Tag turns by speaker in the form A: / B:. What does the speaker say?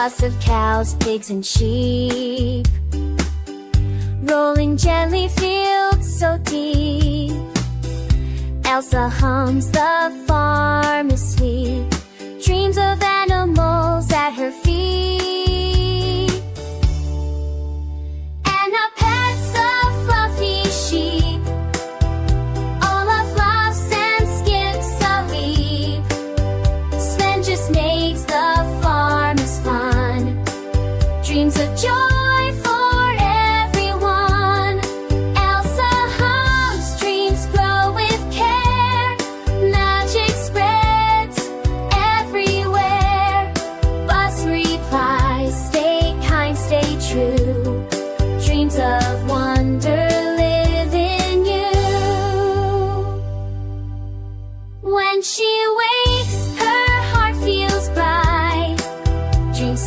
A: Lots of cows, pigs, and sheep, rolling gently, fields so deep. Elsa hums, the farm is sweet, dreams of animals at her feet. And our pet's a fluffy sheep, all of laughs and skips a leap. Sven just makes the farm as fun, dreams of joy for everyone. Elsa hums, dreams grow with care, magic spreads everywhere. Buzz replies, stay kind, stay true, dreams of wonder live in you. When she wakes, her heart feels bright, dreams